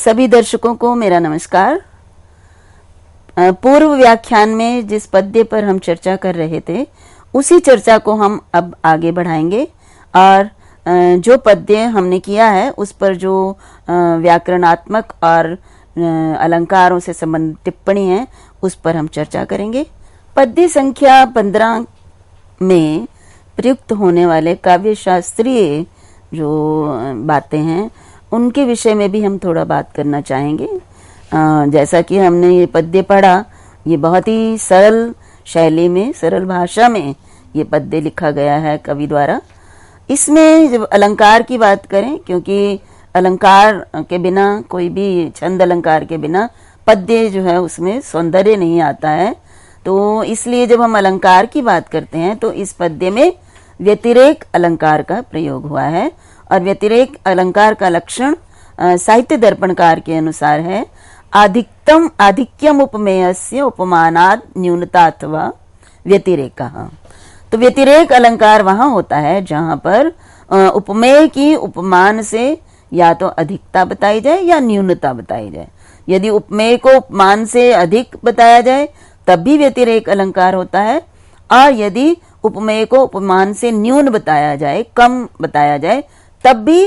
सभी दर्शकों को मेरा नमस्कार। पूर्व व्याख्यान में जिस पद्य पर हम चर्चा कर रहे थे उसी चर्चा को हम अब आगे बढ़ाएंगे और जो पद्य हमने किया है उस पर जो व्याकरणात्मक और अलंकारों से संबंधित टिप्पणी है उस पर हम चर्चा करेंगे। पद्य संख्या 15 में प्रयुक्त होने वाले काव्य शास्त्रीय जो बातें हैं उनके विषय में भी हम थोड़ा बात करना चाहेंगे। जैसा कि हमने ये पद्य पढ़ा, ये बहुत ही सरल शैली में, सरल भाषा में ये पद्य लिखा गया है कवि द्वारा। इसमें जब अलंकार की बात करें, क्योंकि अलंकार के बिना, कोई भी छंद अलंकार के बिना पद्य जो है उसमें सौंदर्य नहीं आता है, तो इसलिए जब हम अलंकार की बात करते हैं तो इस पद्य में व्यतिरेक अलंकार का प्रयोग हुआ है। और व्यतिरेक अलंकार का लक्षण साहित्य दर्पणकार के अनुसार है आधिक्यम उपमेयस्य उपमानाद न्यूनता अथवा व्यतिरेकः। तो व्यतिरेक अलंकार वहां होता है जहां पर उपमेय की उपमान से या तो अधिकता बताई जाए या न्यूनता बताई जाए। यदि उपमेय को उपमान से अधिक बताया जाए तब भी व्यतिरेक अलंकार होता है, और यदि उपमेय को उपमान से न्यून बताया जाए, कम बताया जाए, तब भी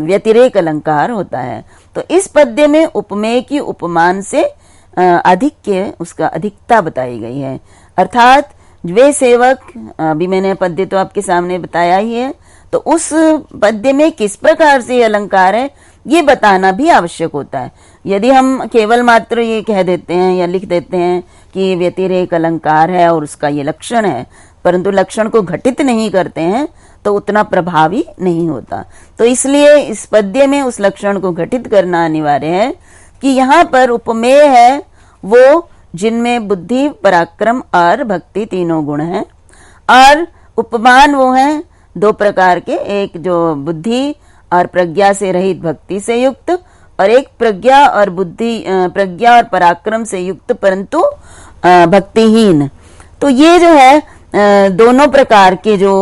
व्यतिरेक अलंकार होता है। तो इस पद्य में उपमेय की उपमान से अधिक्य, उसका अधिकता बताई गई है। अर्थात वे सेवक, अभी मैंने पद्य तो आपके सामने बताया ही है, तो उस पद्य में किस प्रकार से अलंकार है ये बताना भी आवश्यक होता है। यदि हम केवल मात्र ये कह देते हैं या लिख देते हैं कि व्यतिरेक अलंकार है और उसका ये लक्षण है, परंतु लक्षण को घटित नहीं करते हैं तो उतना प्रभावी नहीं होता। तो इसलिए इस पद्य में उस लक्षण को घटित करना अनिवार्य है कि यहाँ पर उपमेय है वो जिनमें बुद्धि, पराक्रम और भक्ति तीनों गुण हैं, और उपमान वो हैं दो प्रकार के, एक जो बुद्धि और प्रज्ञा से रहित भक्ति से युक्त, और एक प्रज्ञा और बुद्धि, प्रज्ञा और पराक्रम से युक्त परंतु भक्तिहीन। तो ये जो है दोनों प्रकार के जो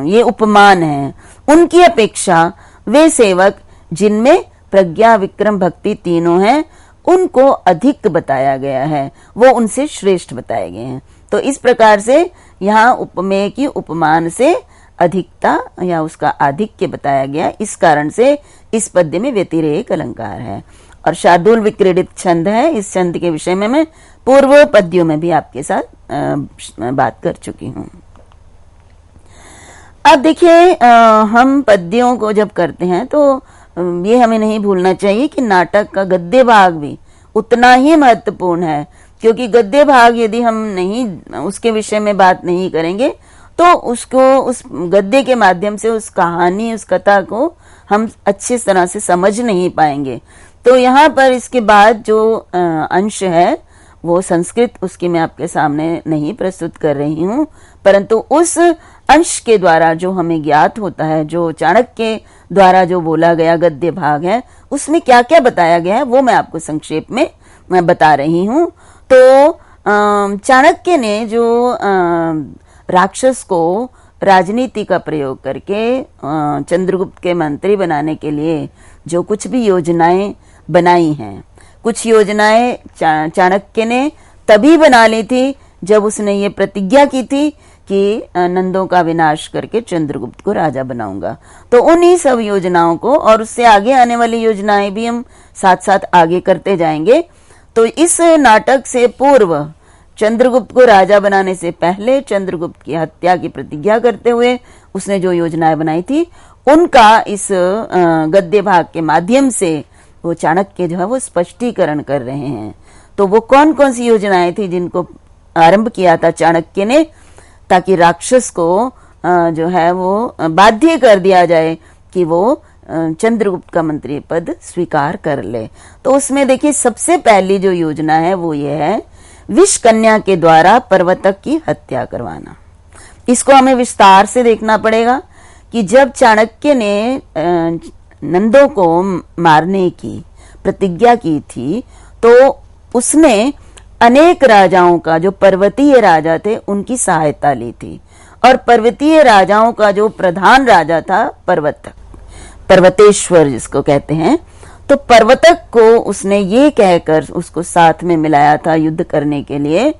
ये उपमान हैं, उनकी अपेक्षा वे सेवक जिनमें प्रज्ञा, विक्रम, भक्ति तीनों हैं उनको अधिक बताया गया है, वो उनसे श्रेष्ठ बताए गए हैं। तो इस प्रकार से यहाँ उपमेय की उपमान से अधिकता या उसका आधिक्य बताया गया। इस कारण से इस पद्य में व्यतिरेक अलंकार है और शार्दूल विक्रीडित छंद है। इस छंद के विषय में मैं पूर्व पद्यों में भी आपके साथ बात कर चुकी हूँ। अब देखिए, हम पद्यों को जब करते हैं तो ये हमें नहीं भूलना चाहिए कि नाटक का गद्य भाग भी उतना ही महत्वपूर्ण है, क्योंकि गद्य भाग यदि हम नहीं, उसके विषय में बात नहीं करेंगे तो उसको, उस गद्य के माध्यम से उस कहानी, उस कथा को हम अच्छी तरह से समझ नहीं पाएंगे। तो यहाँ पर इसके बाद जो अंश है वो संस्कृत, उसकी मैं आपके सामने नहीं प्रस्तुत कर रही हूँ, परंतु उस अंश के द्वारा जो हमें ज्ञात होता है, जो चाणक्य द्वारा जो बोला गया गद्य भाग है, उसमें क्या क्या बताया गया है वो मैं आपको संक्षेप में मैं बता रही हूँ। तो चाणक्य ने जो राक्षस को राजनीति का प्रयोग करके चंद्रगुप्त के मंत्री बनाने के लिए जो कुछ भी योजनाएं बनाई हैं, कुछ योजनाएं चाणक्य ने तभी बना ली थी जब उसने ये प्रतिज्ञा की थी कि नंदों का विनाश करके चंद्रगुप्त को राजा बनाऊंगा। तो उन्हीं सब योजनाओं को और उससे आगे आने वाली योजनाएं भी हम साथ साथ आगे करते जाएंगे। तो इस नाटक से पूर्व, चंद्रगुप्त को राजा बनाने से पहले, चंद्रगुप्त की हत्या की प्रतिज्ञा करते हुए उसने जो योजनाएं बनाई थी उनका इस गद्य भाग के माध्यम से वो चाणक्य जो है वो स्पष्टीकरण कर रहे हैं। तो वो कौन कौन सी योजनाएं थी जिनको आरंभ किया था चाणक्य ने, ताकि राक्षस को जो है वो बाध्य कर दिया जाए कि वो चंद्रगुप्त का मंत्री पद स्वीकार कर ले। तो उसमें देखिए, सबसे पहली जो योजना है वो ये है, विष कन्या के द्वारा पर्वतक की हत्या करवाना। इसको हमें विस्तार से देखना पड़ेगा कि जब चाणक्य ने नंदों को मारने की प्रतिज्ञा की थी तो उसने अनेक राजाओं का, जो पर्वतीय राजा थे, उनकी सहायता ली थी। और पर्वतीय राजाओं का जो प्रधान राजा था पर्वतक, पर्वतेश्वर जिसको कहते हैं, तो पर्वतक को उसने ये कहकर उसको साथ में मिलाया था युद्ध करने के लिए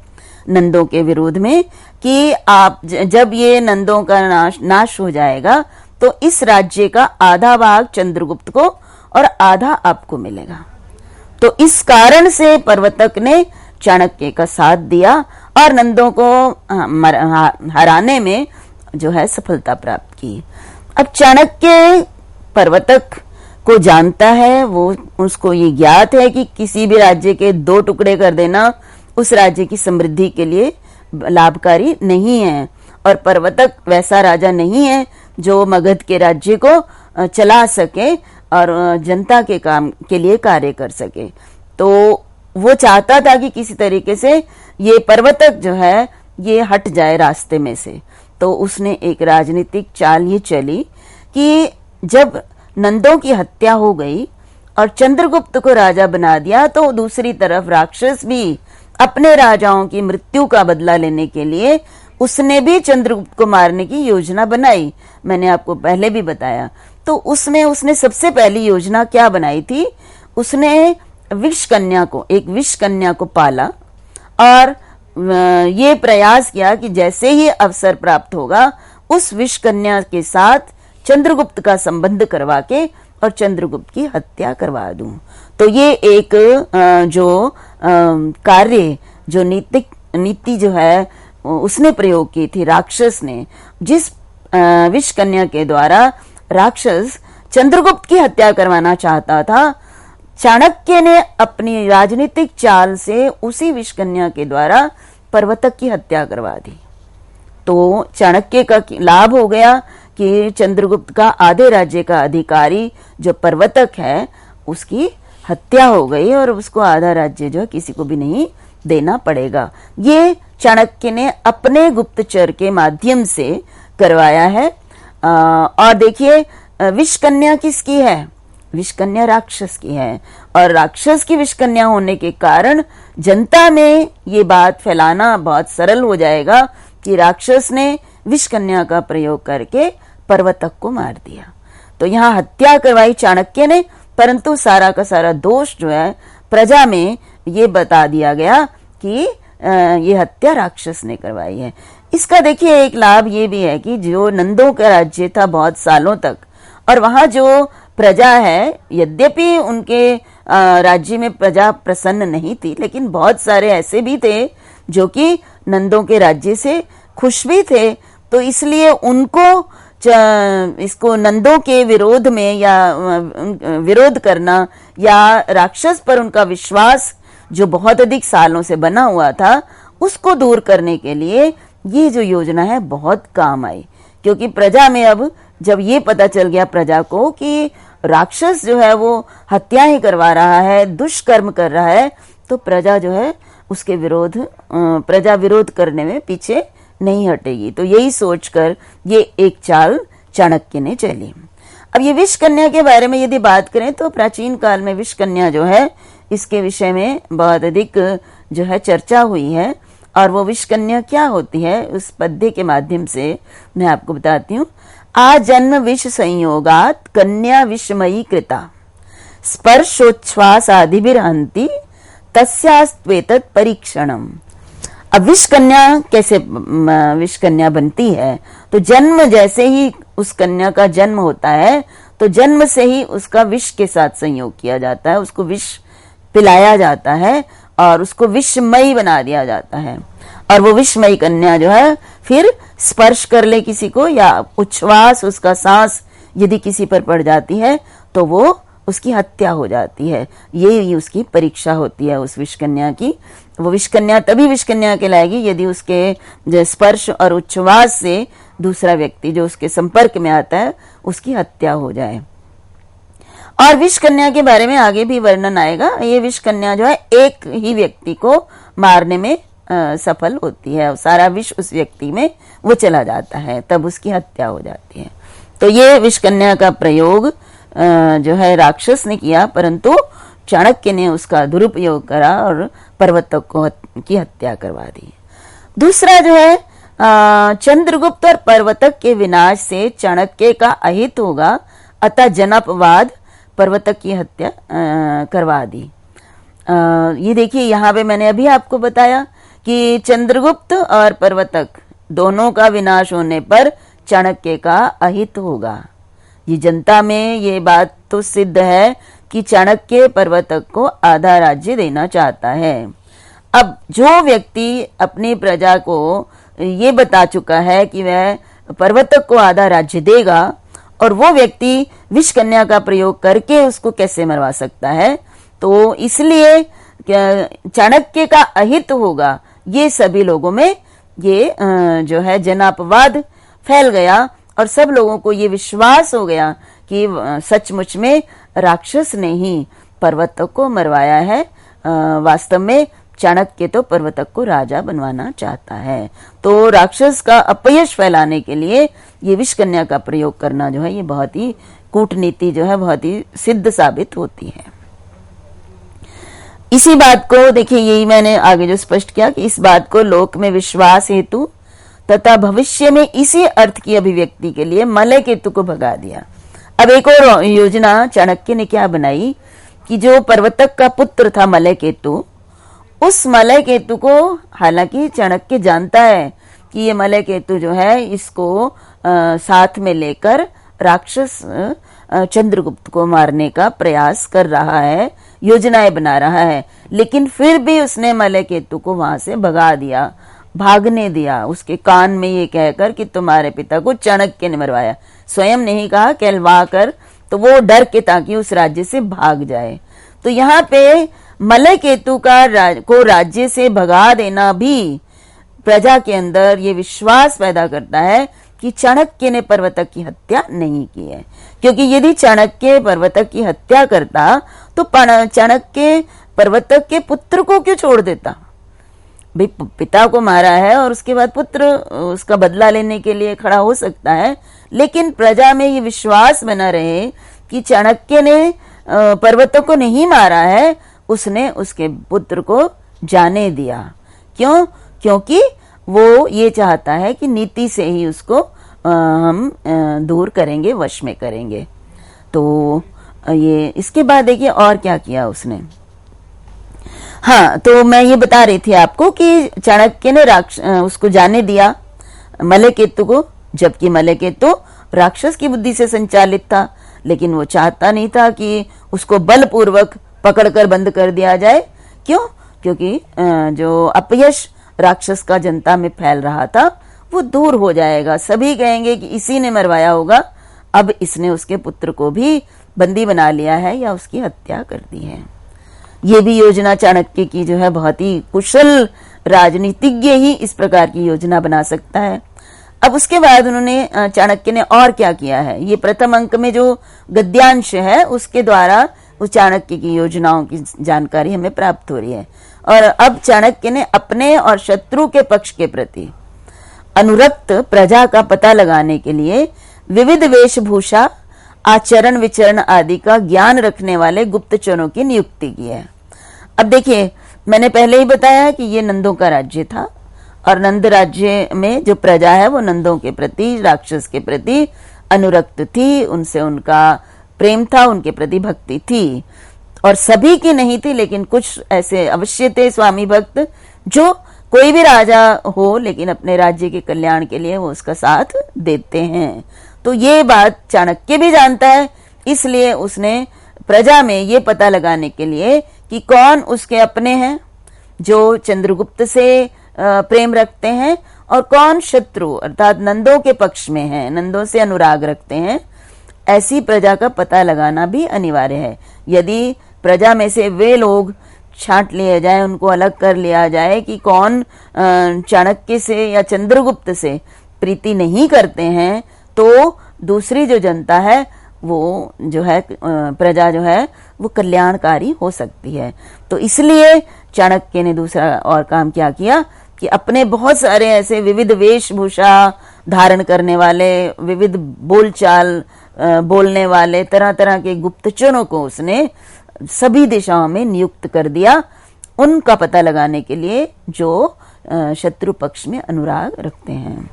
नंदों के विरोध में कि आप जब ये नंदों का नाश हो जाएगा तो इस राज्य का आधा भाग चंद्रगुप्त को और आधा आपको मिलेगा। तो इस कारण से पर्वतक ने चाणक्य का साथ दिया और नंदों को हराने में जो है सफलता प्राप्त की। अब चाणक्य पर्वतक को जानता है, वो उसको ये ज्ञात है कि किसी भी राज्य के 2 टुकड़े कर देना उस राज्य की समृद्धि के लिए लाभकारी नहीं है, और पर्वतक वैसा राजा नहीं है जो मगध के राज्य को चला सके और जनता के काम के लिए कार्य कर सके। तो वो चाहता था कि किसी तरीके से ये पर्वतक जो है ये हट जाए रास्ते में से। तो उसने एक राजनीतिक चाल ये चली कि जब नंदों की हत्या हो गई और चंद्रगुप्त को राजा बना दिया, तो दूसरी तरफ राक्षस भी अपने राजाओं की मृत्यु का बदला लेने के लिए उसने भी चंद्रगुप्त को मारने की योजना बनाई। मैंने आपको पहले भी बताया। तो उसमें उसने सबसे पहली योजना क्या बनाई थी, उसने एक विष कन्या को पाला और ये प्रयास किया कि जैसे ही अवसर प्राप्त होगा उस विष कन्या के साथ चंद्रगुप्त का संबंध करवा के और चंद्रगुप्त की हत्या करवा दूं। तो ये एक जो कार्य, जो नीति जो है उसने प्रयोग की थी राक्षस ने, जिस विष कन्या के द्वारा राक्षस चंद्रगुप्त की हत्या करवाना चाहता था, चाणक्य ने अपनी राजनीतिक चाल से उसी विष कन्या के द्वारा पर्वतक की हत्या करवा दी। तो चाणक्य का लाभ हो गया कि चंद्रगुप्त का आधे राज्य का अधिकारी जो पर्वतक है उसकी हत्या हो गई और उसको आधा राज्य जो है किसी को भी नहीं देना पड़ेगा। ये चाणक्य ने अपने गुप्तचर के माध्यम से करवाया है। और देखिए विष कन्या किसकी है, विष कन्या राक्षस की है, और राक्षस की विष कन्या होने के कारण जनता में ये बात फैलाना बहुत सरल हो जाएगा कि राक्षस ने विष कन्या का प्रयोग करके पर्वतक को मार दिया। तो यहाँ हत्या करवाई चाणक्य ने, परंतु सारा का सारा दोष जो है प्रजा में ये बता दिया गया कि ये हत्या राक्षस ने करवाई है। इसका देखिए एक लाभ ये भी है कि जो नंदों का राज्य था बहुत सालों तक, और वहां जो प्रजा है, यद्यपि उनके राज्य में प्रजा प्रसन्न नहीं थी, लेकिन बहुत सारे ऐसे भी थे जो कि नंदों के राज्य से खुश भी थे। तो इसलिए उनको इसको नंदों के विरोध में या विरोध करना या राक्षस पर उनका विश्वास जो बहुत अधिक सालों से बना हुआ था उसको दूर करने के लिए ये जो योजना है बहुत काम आई। क्योंकि प्रजा में अब जब ये पता चल गया प्रजा को कि राक्षस जो है वो हत्याएं करवा रहा है, दुष्कर्म कर रहा है, तो प्रजा जो है उसके प्रजा विरोध करने में पीछे नहीं हटेगी। तो यही सोचकर ये एक चाल चाणक्य ने चली। अब ये विष कन्या के बारे में यदि बात करें तो प्राचीन काल में विष कन्या जो है इसके विषय में बहुत अधिक जो है चर्चा हुई है। और वो विष कन्या क्या होती है उस पद्य के माध्यम से मैं आपको बताती हूँ। आजन्म विष संयोगात कन्या विषमयी कृता स्पर्शोच्छ्वास आदिभिर्हन्ति तस्यास्त्वेतत् परीक्षणम। अब विष कन्या कैसे विष कन्या बनती है, तो जन्म जैसे ही उस कन्या का जन्म होता है तो जन्म से ही उसका विष के साथ संयोग किया जाता है, उसको विष पिलाया जाता है और उसको विषमयी बना दिया जाता है। और वो विषमयी कन्या जो है फिर स्पर्श कर ले किसी को या उच्छ्वास उसका सांस यदि किसी पर पड़ जाती है तो वो उसकी हत्या हो जाती है। ये उसकी परीक्षा होती है उस विषकन्या की। वो विषकन्या तभी विषकन्या कहलाएगी यदि उसके स्पर्श और उच्छ्वास से दूसरा व्यक्ति जो उसके संपर्क में आता है उसकी हत्या हो जाए। और विषकन्या के बारे में आगे भी वर्णन आएगा। ये विषकन्या जो है एक ही व्यक्ति को मारने में सफल होती है, सारा विष उस व्यक्ति में वो चला जाता है, तब उसकी हत्या हो जाती है। तो ये विषकन्या का प्रयोग जो है राक्षस ने किया, परंतु चाणक्य ने उसका दुरुपयोग करा और पर्वतक की हत्या करवा दी। दूसरा जो है चंद्रगुप्त और पर्वतक के विनाश से चाणक्य का अहित होगा, अतः जनपवाद पर्वतक की हत्या करवा दी। ये देखिए यहाँ पे मैंने अभी आपको बताया कि चंद्रगुप्त और पर्वतक दोनों का विनाश होने पर चाणक्य का अहित होगा। ये जनता में ये बात तो सिद्ध है कि चाणक्य पर्वतक को आधा राज्य देना चाहता है। अब जो व्यक्ति अपनी प्रजा को ये बता चुका है कि वह पर्वतक को आधा राज्य देगा, और वो व्यक्ति विषकन्या का प्रयोग करके उसको कैसे मरवा सकता है? तो इसलिए चाणक्य का अहित होगा, ये सभी लोगों में ये जो है जनापवाद फैल गया, और सब लोगों को ये विश्वास हो गया कि सचमुच में राक्षस ने ही पर्वतक को मरवाया है। वास्तव में चाणक्य तो पर्वतक को राजा बनवाना चाहता है। तो राक्षस का अपयश फैलाने के लिए ये विषकन्या का प्रयोग करना जो है ये बहुत ही कूटनीति जो है बहुत ही सिद्ध साबित होती है। इसी बात को देखिए, यही मैंने आगे जो स्पष्ट किया कि इस बात को लोक में विश्वास हेतु तथा भविष्य में इसी अर्थ की अभिव्यक्ति के लिए मलय केतु को भगा दिया। अब एक और योजना चाणक्य ने क्या बनाई कि जो पर्वतक का पुत्र था मलय केतु, उस मलय केतु को, हालांकि चाणक्य जानता है कि ये मलय केतु जो है इसको साथ में लेकर राक्षस चंद्रगुप्त को मारने का प्रयास कर रहा है, योजनाएं बना रहा है, लेकिन फिर भी उसने मलय केतु को वहां से भगा दिया, भागने दिया, उसके कान में ये कहकर कि तुम्हारे पिता को चाणक्य ने मरवाया। स्वयं नहीं कहा, कहलवा कर, तो वो डर के ताकि उस राज्य से भाग जाए। तो यहाँ पे मलय केतु को राज्य से भगा देना भी प्रजा के अंदर ये विश्वास पैदा करता है कि चाणक्य ने पर्वतक की हत्या नहीं की है। क्योंकि यदि चाणक्य पर्वतक की हत्या करता तो चाणक्य पर्वतक के पुत्र को क्यों छोड़ देता? भाई पिता को मारा है और उसके बाद पुत्र उसका बदला लेने के लिए खड़ा हो सकता है, लेकिन प्रजा में ये विश्वास बना रहे कि चाणक्य ने पर्वतक को नहीं मारा है, उसने उसके पुत्र को जाने दिया। क्यों? क्योंकि वो ये चाहता है कि नीति से ही उसको हम दूर करेंगे, वश में करेंगे। तो ये इसके बाद देखिए और क्या किया उसने। हाँ, तो मैं ये बता रही थी आपको कि चाणक्य ने उसको जाने दिया मलय केतु को, जबकि मलय केतु राक्षस की बुद्धि से संचालित था, लेकिन वो चाहता नहीं था कि उसको बलपूर्वक पकड़कर बंद कर दिया जाए। क्यों? क्योंकि जो अपयश राक्षस का जनता में फैल रहा था वो दूर हो जाएगा, सभी कहेंगे कि इसी ने मरवाया होगा, अब इसने उसके पुत्र को भी बंदी बना लिया है या उसकी हत्या कर दी है। ये भी योजना चाणक्य की जो है बहुत ही कुशल राजनीतिज्ञ ही इस प्रकार की योजना बना सकता है। अब उसके बाद उन्होंने चाणक्य ने और क्या किया है, ये प्रथम अंक में जो गद्यांश है उसके द्वारा उस चाणक्य की योजनाओं की जानकारी हमें प्राप्त हो रही है। और अब चाणक्य ने अपने और शत्रु के पक्ष के प्रति अनुरक्त प्रजा का पता लगाने के लिए विविध वेशभूषा, आचरण विचरण आदि का ज्ञान रखने वाले गुप्तचरों की नियुक्ति की है। अब देखिए, मैंने पहले ही बताया कि ये नंदों का राज्य था, और नंद राज्य में जो प्रजा है वो नंदों के प्रति, राक्षस के प्रति अनुरक्त थी, उनसे उनका प्रेम था, उनके प्रति भक्ति थी। और सभी की नहीं थी, लेकिन कुछ ऐसे अवश्य थे स्वामी भक्त, जो कोई भी राजा हो लेकिन अपने राज्य के कल्याण के लिए वो उसका साथ देते हैं। तो ये बात चाणक्य भी जानता है, इसलिए उसने प्रजा में ये पता लगाने के लिए कि कौन उसके अपने हैं जो चंद्रगुप्त से प्रेम रखते हैं, और कौन शत्रु अर्थात नंदों के पक्ष में है, नंदों से अनुराग रखते हैं, ऐसी प्रजा का पता लगाना भी अनिवार्य है। यदि प्रजा में से वे लोग छांट लिए जाए, उनको अलग कर लिया जाए कि कौन चाणक्य से या चंद्रगुप्त से प्रीति नहीं करते हैं, तो दूसरी जो जनता है वो जो है प्रजा जो है वो कल्याणकारी हो सकती है। तो इसलिए चाणक्य ने दूसरा और काम क्या किया कि अपने बहुत सारे ऐसे विविध वेशभूषा धारण करने वाले, विविध बोलचाल बोलने वाले तरह तरह के गुप्तचरों को उसने सभी दिशाओं में नियुक्त कर दिया, उनका पता लगाने के लिए जो शत्रु पक्ष में अनुराग रखते हैं।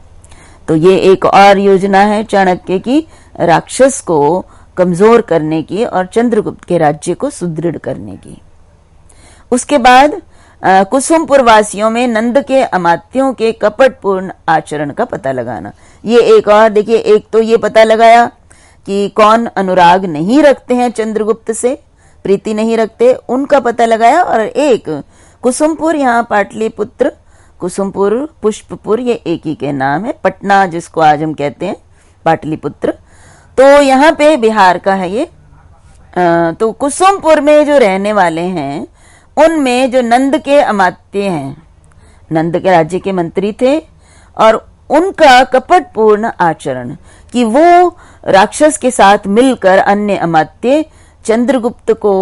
तो ये एक और योजना है चाणक्य की, राक्षस को कमजोर करने की और चंद्रगुप्त के राज्य को सुदृढ़ करने की। उसके बाद कुसुमपुर वासियों में नंद के अमात्यों के कपटपूर्ण आचरण का पता लगाना। ये एक और देखिए, एक तो ये पता लगाया कि कौन अनुराग नहीं रखते हैं चंद्रगुप्त से, प्रीति नहीं रखते, उनका पता लगाया। और एक कुसुमपुर, यहाँ पाटलिपुत्र, कुसुमपुर, पुष्पपुर, ये एक ही के नाम है। पटना जिसको आज हम कहते हैं पाटलिपुत्र, तो यहाँ पे बिहार का है ये। तो कुसुमपुर में जो रहने वाले हैं उनमें जो नंद के अमात्य हैं, नंद के राज्य के मंत्री थे, और उनका कपटपूर्ण आचरण कि वो राक्षस के साथ मिलकर अन्य अमात्य चंद्रगुप्त को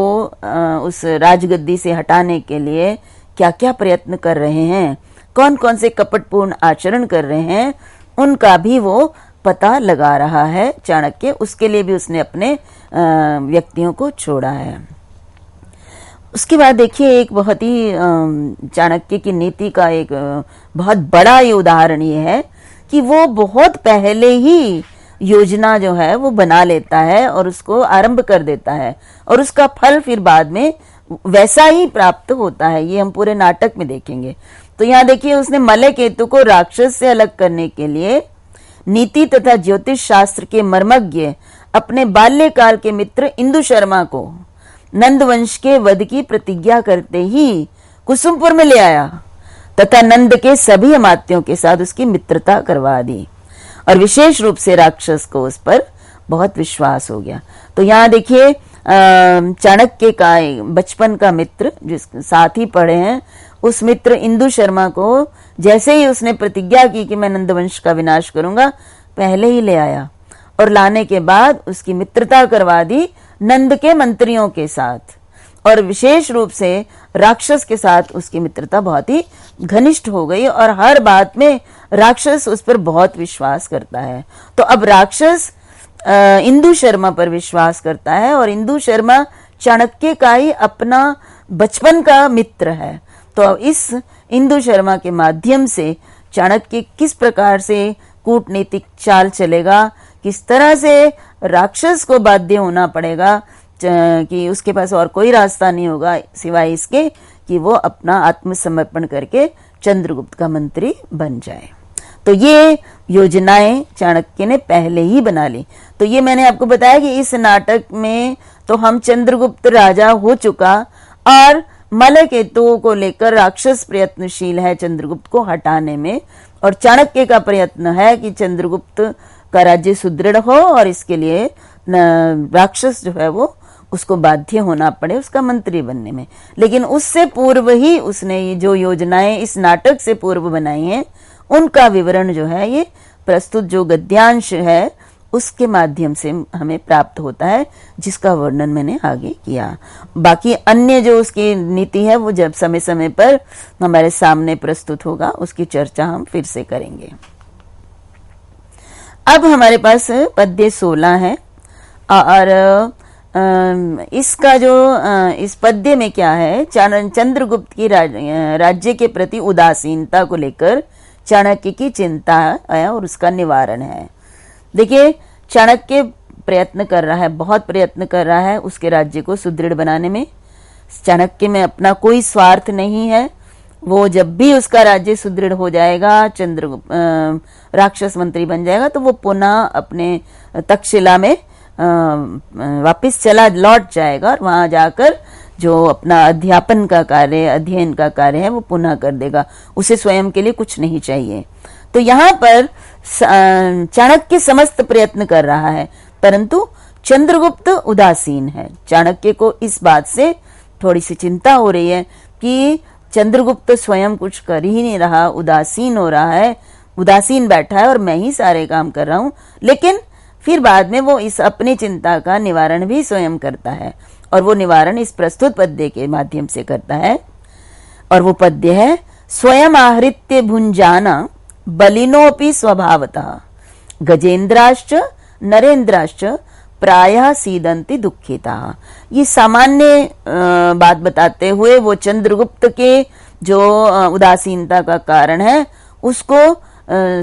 उस राजगद्दी से हटाने के लिए क्या क्या प्रयत्न कर रहे हैं, कौन कौन से कपटपूर्ण आचरण कर रहे हैं, उनका भी वो पता लगा रहा है चाणक्य। उसके लिए भी उसने अपने व्यक्तियों को छोड़ा है। उसके बाद देखिए, एक बहुत ही चाणक्य की नीति का एक बहुत बड़ा ये उदाहरण ये है कि वो बहुत पहले ही योजना जो है वो बना लेता है और उसको आरंभ कर देता है, और उसका फल फिर बाद में वैसा ही प्राप्त होता है। ये हम पूरे नाटक में देखेंगे। तो यहाँ देखिए, उसने मलय केतु को राक्षस से अलग करने के लिए नीति तथा ज्योतिष शास्त्र के मर्मज्ञ अपने बाल्यकाल के मित्र इंदु शर्मा को नंद वंश के वध की प्रतिज्ञा करते ही कुसुमपुर में ले आया तथा नंद के सभी अमात्यों के साथ उसकी मित्रता करवा दी, और विशेष रूप से राक्षस को उस पर बहुत विश्वास हो गया। तो यहाँ देखिए, चाणक्य का बचपन का मित्र जिस साथ ही पढ़े हैं, उस मित्र इंदु शर्मा को जैसे ही उसने प्रतिज्ञा की कि मैं नंदवंश का विनाश करूंगा, पहले ही ले आया और लाने के बाद उसकी मित्रता करवा दी नंद के मंत्रियों के साथ, और विशेष रूप से राक्षस के साथ उसकी मित्रता बहुत ही घनिष्ठ हो गई, और हर बात में राक्षस उस पर बहुत विश्वास करता है। तो अब राक्षस इंदु शर्मा पर विश्वास करता है, और इंदु शर्मा चाणक्य का ही अपना बचपन का मित्र है। तो इस इंदु शर्मा के माध्यम से चाणक्य किस प्रकार से कूटनीतिक चाल चलेगा, किस तरह से राक्षस को बाध्य होना पड़ेगा कि उसके पास और कोई रास्ता नहीं होगा सिवाय इसके कि वो अपना आत्मसमर्पण करके चंद्रगुप्त का मंत्री बन जाए। तो ये योजनाएं चाणक्य ने पहले ही बना ली। तो ये मैंने आपको बताया कि इस नाटक में तो हम चंद्रगुप्त राजा हो चुका, और मलय केतु को लेकर राक्षस प्रयत्नशील है चंद्रगुप्त को हटाने में, और चाणक्य का प्रयत्न है कि चंद्रगुप्त का राज्य सुदृढ़ हो, और इसके लिए राक्षस जो है वो उसको बाध्य होना पड़े उसका मंत्री बनने में। लेकिन उससे पूर्व ही उसने ये जो योजनाएं इस नाटक से पूर्व बनाई हैं, उनका विवरण जो है ये प्रस्तुत जो गद्यांश है उसके माध्यम से हमें प्राप्त होता है, जिसका वर्णन मैंने आगे किया। बाकी अन्य जो उसकी नीति है वो जब समय समय पर हमारे सामने प्रस्तुत होगा, उसकी चर्चा हम फिर से करेंगे। अब हमारे पास पद्य 16 है, और इसका जो इस पद्य में क्या है, चंद्रगुप्त की राज्य के प्रति उदासीनता को लेकर चाणक्य की चिंता है और उसका निवारण है। देखिए, चाणक्य प्रयत्न कर रहा है, बहुत प्रयत्न कर रहा है उसके राज्य को सुदृढ़ बनाने में। चाणक्य में अपना कोई स्वार्थ नहीं है। वो जब भी उसका राज्य सुदृढ़ हो जाएगा, चंद्रगुप्त राक्षस मंत्री बन जाएगा, तो वो पुनः अपने तक्षशिला में वापस लौट जाएगा, और वहां जाकर जो अपना अध्यापन का कार्य, अध्ययन का कार्य है वो पुनः कर देगा। उसे स्वयं के लिए कुछ नहीं चाहिए। तो यहाँ पर चाणक्य समस्त प्रयत्न कर रहा है, परंतु चंद्रगुप्त उदासीन है। चाणक्य को इस बात से थोड़ी सी चिंता हो रही है कि चंद्रगुप्त स्वयं कुछ कर ही नहीं रहा, उदासीन हो रहा है, उदासीन बैठा है और मैं ही सारे काम कर रहा हूं। लेकिन फिर बाद में वो इस अपनी चिंता का निवारण भी स्वयं करता है, और वो निवारण इस प्रस्तुत पद्य के माध्यम से करता है। और वो पद्य है, स्वयं आहृत्य भुंजाना बलिनोपि स्वभावतः गजेंद्राश्च नरेंद्राश्च प्रायः सीदंति दुखिता। ये सामान्य बात बताते हुए वो चंद्रगुप्त के जो उदासीनता का कारण है उसको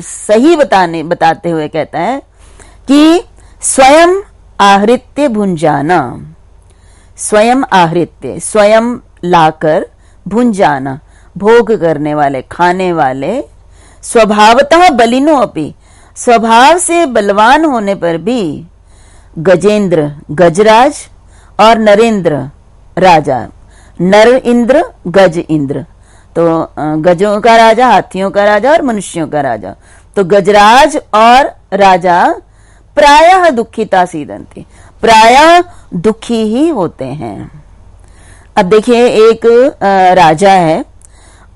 सही बताते हुए कहता है कि स्वयं आहृत्य भुंजाना, स्वयं आहृत्य स्वयं लाकर, भुंजाना भोग करने वाले, खाने वाले, स्वभावतः बलिनो अपि स्वभाव से बलवान होने पर भी, गजेंद्र गजराज और नरेंद्र राजा, नर इंद्र गज इंद्र, तो गजों का राजा, हाथियों का राजा और मनुष्यों का राजा, तो गजराज और राजा प्रायः दुखिता सीदंती, प्रायः दुखी ही होते हैं। अब देखिए एक राजा है,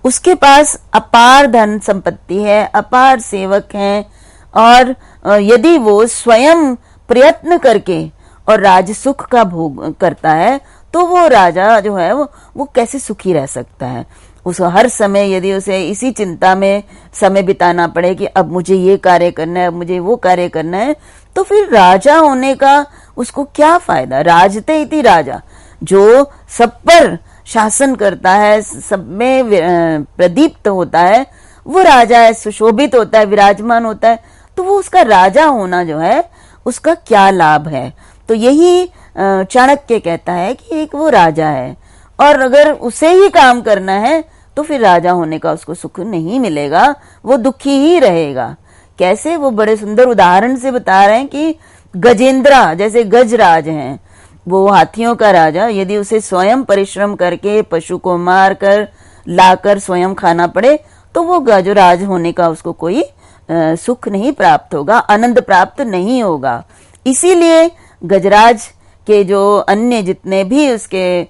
उसके पास अपार धन संपत्ति है, अपार सेवक हैं, और यदि वो स्वयं प्रयत्न करके और राज सुख का भोग करता है तो वो राजा जो है वो कैसे सुखी रह सकता है। उसको हर समय यदि उसे इसी चिंता में समय बिताना पड़े कि अब मुझे ये कार्य करना है, अब मुझे वो कार्य करना है, तो फिर राजा होने का उसको क्या फायदा। राजते इति राजा, जो सब पर शासन करता है, सब में प्रदीप्त होता है, वो राजा है, सुशोभित होता है, विराजमान होता है, तो वो उसका राजा होना जो है उसका क्या लाभ है। तो यही चाणक्य कहता है कि एक वो राजा है, और अगर उसे ही काम करना है तो फिर राजा होने का उसको सुख नहीं मिलेगा, वो दुखी ही रहेगा। कैसे, वो बड़े सुंदर उदाहरण से बता रहे हैं कि गजेंद्रा जैसे गजराज हैं, वो हाथियों का राजा, यदि उसे स्वयं परिश्रम करके पशु को मार कर लाकर स्वयं खाना पड़े तो वो गजराज होने का उसको कोई सुख नहीं प्राप्त होगा, आनंद प्राप्त नहीं होगा। इसीलिए गजराज के जो अन्य जितने भी उसके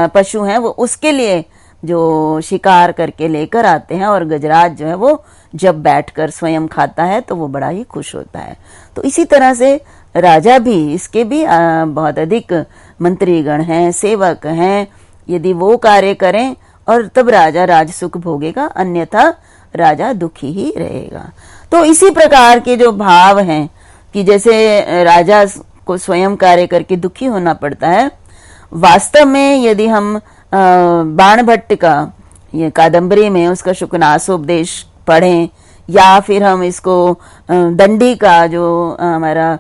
पशु हैं वो उसके लिए जो शिकार करके लेकर आते हैं, और गजराज जो है वो जब बैठकर स्वयं खाता है तो वो बड़ा ही खुश होता है। तो इसी तरह से राजा भी, इसके भी बहुत अधिक मंत्रीगण हैं, सेवक हैं, यदि वो कार्य करें और तब राजा राज सुख भोगेगा, अन्यथा राजा दुखी ही रहेगा। तो इसी प्रकार के जो भाव हैं कि जैसे राजा को स्वयं कार्य करके दुखी होना पड़ता है, वास्तव में यदि हम बाणभट्ट का ये कादंबरी में उसका शुकनासोपदेश पढ़ें, या फिर हम इसको दंडी का जो हमारा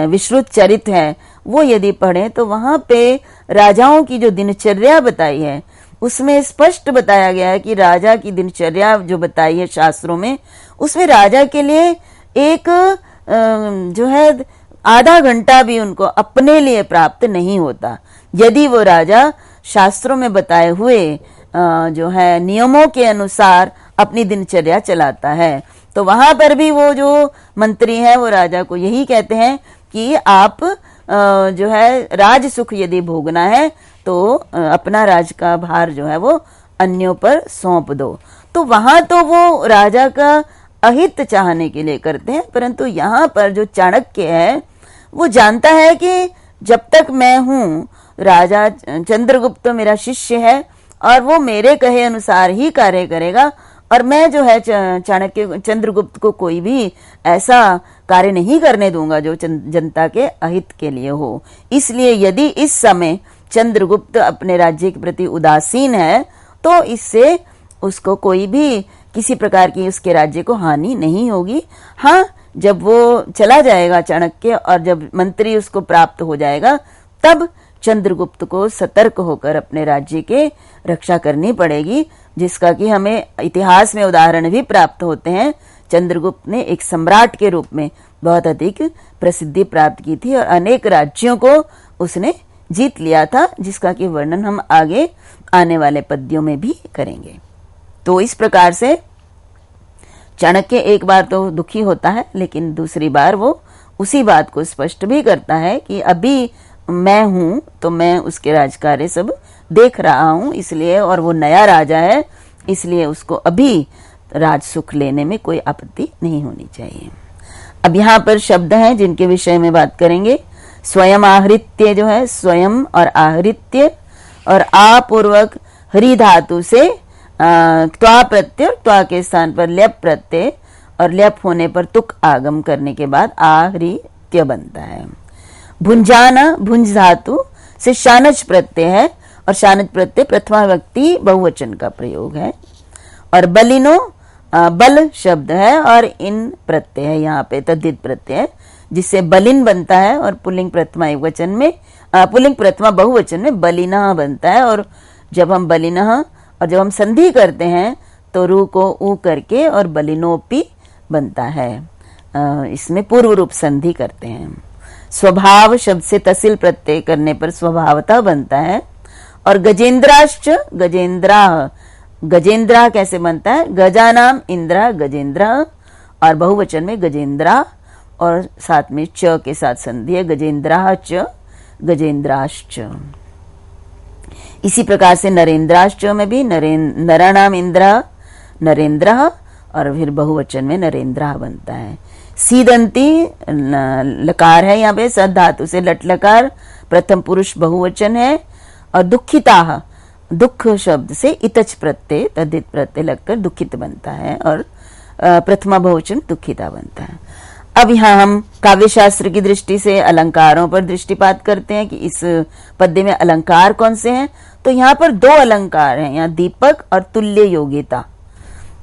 विश्रुत चरित है वो यदि पढ़ें, तो वहां पे राजाओं की जो दिनचर्या बताई है उसमें स्पष्ट बताया गया है कि राजा की दिनचर्या जो बताई है शास्त्रों में, उसमें राजा के लिए एक जो है आधा घंटा भी उनको अपने लिए प्राप्त नहीं होता, यदि वो राजा शास्त्रों में बताए हुए जो है नियमों के अनुसार अपनी दिनचर्या चलाता है। तो वहां पर भी वो जो मंत्री हैं वो राजा को यही कहते हैं कि आप जो है राज सुख यदि भोगना है तो अपना राज का भार जो है वो अन्यों पर सौंप दो। तो वहां तो वो राजा का अहित चाहने के लिए करते हैं, परंतु यहाँ पर जो चाणक्य है वो जानता है कि जब तक मैं हूं, राजा चंद्रगुप्त मेरा शिष्य है और वो मेरे कहे अनुसार ही कार्य करेगा, और मैं जो है चाणक्य चंद्रगुप्त को कोई भी ऐसा कार्य नहीं करने दूंगा जो जनता के अहित के लिए हो। इसलिए यदि इस समय चंद्रगुप्त अपने राज्य के प्रति उदासीन है तो इससे उसको कोई भी किसी प्रकार की उसके राज्य को हानि नहीं होगी। हाँ, जब वो चला जाएगा चाणक्य और जब मंत्री उसको प्राप्त हो जाएगा तब चंद्रगुप्त को सतर्क होकर अपने राज्य के रक्षा करनी पड़ेगी, जिसका कि हमें इतिहास में उदाहरण भी प्राप्त होते हैं। चंद्रगुप्त ने एक सम्राट के रूप में बहुत अधिक प्रसिद्धि प्राप्त की थी और अनेक राज्यों को उसने जीत लिया था, जिसका कि वर्णन हम आगे आने वाले पद्यों में भी करेंगे। तो इस प्रकार से चाणक्य एक बार तो दुखी होता है, लेकिन दूसरी बार वो उसी बात को स्पष्ट भी करता है कि अभी मैं हूं तो मैं उसके राजकार्य सब देख रहा हूं, इसलिए, और वो नया राजा है इसलिए उसको अभी राज सुख लेने में कोई आपत्ति नहीं होनी चाहिए। अब यहाँ पर शब्द हैं जिनके विषय में बात करेंगे। स्वयं आहृत्य जो है, स्वयं और आहृत्य, और आपूर्वक हरि धातु से त्वा प्रत्यय, त्वा के स्थान पर ल्यप प्रत्यय और ल्यप होने पर तुक आगम करने के बाद आहृत्य बनता है। भुंजाना, भुंज धातु से शानच प्रत्यय है और शानच प्रत्यय प्रथमा व्यक्ति बहुवचन का प्रयोग है। और बलिनो बल शब्द है और इन प्रत्यय है, यहाँ पे तद्धित प्रत्यय है, जिससे बलिन बनता है, और पुल्लिंग प्रथमा एकवचन में पुल्लिंग प्रथमा बहुवचन में बलिनः बनता है। और जब हम बलिनः और जब हम संधि करते हैं तो रू को ऊ करके और बलिनोपि बनता है। इसमें पूर्व रूप संधि करते हैं। स्वभाव शब्द से तसिल प्रत्यय करने पर स्वभावतः बनता है। और गजेंद्राश्च गजेंद्रा, गजेंद्रा कैसे बनता है? गजानाम इंद्रा गजेंद्रा, और बहुवचन में गजेंद्रा और साथ में च के साथ संधि है, गजेंद्रा च गजेंद्राश्च। इसी प्रकार से नरेंद्राश्च में भी नराणाम इंद्रा नरेंद्र, और फिर बहुवचन में नरेंद्रा बनता है। सीदंती लकार है, यहाँ पे सद धातु से लट लकार प्रथम पुरुष बहुवचन है। और दुखिता, दुख शब्द से इतच प्रत्यय तद्धित प्रत्यय लगकर दुखित बनता है, और प्रथमा बहुवचन दुखिता बनता है। अब यहाँ हम काव्य शास्त्र की दृष्टि से अलंकारों पर दृष्टिपात करते हैं कि इस पद्य में अलंकार कौन से हैं। तो यहाँ पर दो अलंकार हैं, यहाँ दीपक और तुल्य योगिता।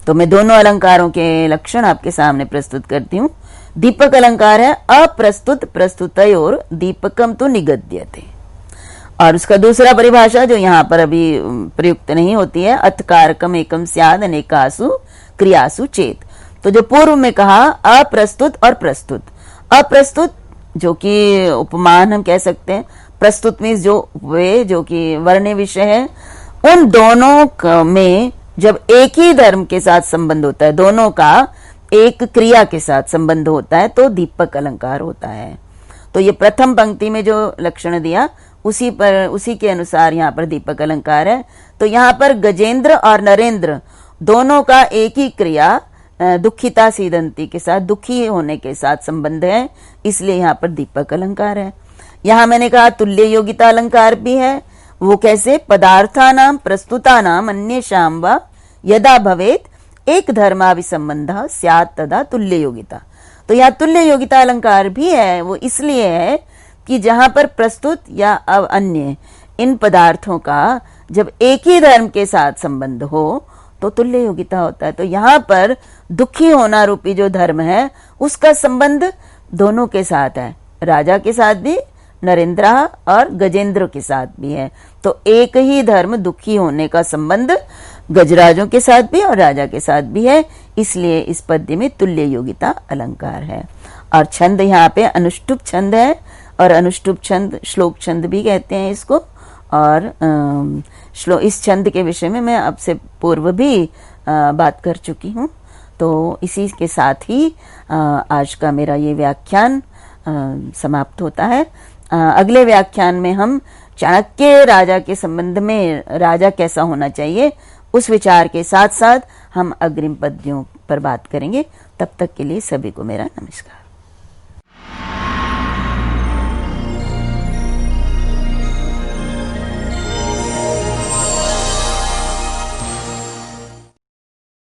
तो मैं दोनों अलंकारों के लक्षण आपके सामने प्रस्तुत करती हूँ। दीपक अलंकार है अप्रस्तुत प्रस्तुतयोर दीपकम तो निगद्यते, और उसका दूसरा परिभाषा जो यहाँ पर अभी प्रयुक्त नहीं होती है, अथकारकम एकम स्याद अनेकासु क्रियासु चेत। तो जो पूर्व में कहा अप्रस्तुत और प्रस्तुत, अप्रस्तुत जो कि उपमान हम कह सकते हैं, प्रस्तुत मीन्स जो कि वर्ण्य विषय है, उन दोनों में जब एक ही धर्म के साथ संबंध होता है, दोनों का एक क्रिया के साथ संबंध होता है, तो दीपक अलंकार होता है। तो ये प्रथम पंक्ति में जो लक्षण दिया उसी के अनुसार यहाँ पर दीपक अलंकार है। तो यहाँ पर गजेंद्र और नरेंद्र दोनों का एक ही क्रिया दुखिता सीदंती के साथ, दुखी होने के साथ संबंध है, इसलिए यहाँ पर दीपक अलंकार है। यहाँ मैंने कहा तुल्य योगिता अलंकार भी है। वो कैसे? पदार्थानाम प्रस्तुतानाम अन्येषां वा यदा भवेत एक धर्माभिसंबंधः स्यात् तदा तुल्य योगिता। तो यहाँ तुल्य योगिता अलंकार भी है। वो इसलिए है कि जहां पर प्रस्तुत या अन्य इन पदार्थों का जब एक ही धर्म के साथ संबंध हो तो तुल्य योगिता होता है। तो यहाँ पर दुखी होना रूपी जो धर्म है उसका संबंध दोनों के साथ है, राजा के साथ भी, नरेंद्र और गजेंद्र के साथ भी है। तो एक ही धर्म दुखी होने का संबंध गजराजों के साथ भी और राजा के साथ भी है, इसलिए इस पद्य में तुल्य योगिता अलंकार है। और छंद यहाँ पे अनुष्टुप छंद है, और अनुष्टुप छंद श्लोक छंद भी कहते हैं इसको। और इस छंद के विषय में मैं आपसे पूर्व भी बात कर चुकी हूँ। तो इसी के साथ ही आज का मेरा ये व्याख्यान समाप्त होता है। अगले व्याख्यान में हम चाणक्य राजा के संबंध में राजा कैसा होना चाहिए उस विचार के साथ साथ हम अग्रिम पद्यों पर बात करेंगे। तब तक के लिए सभी को मेरा नमस्कार।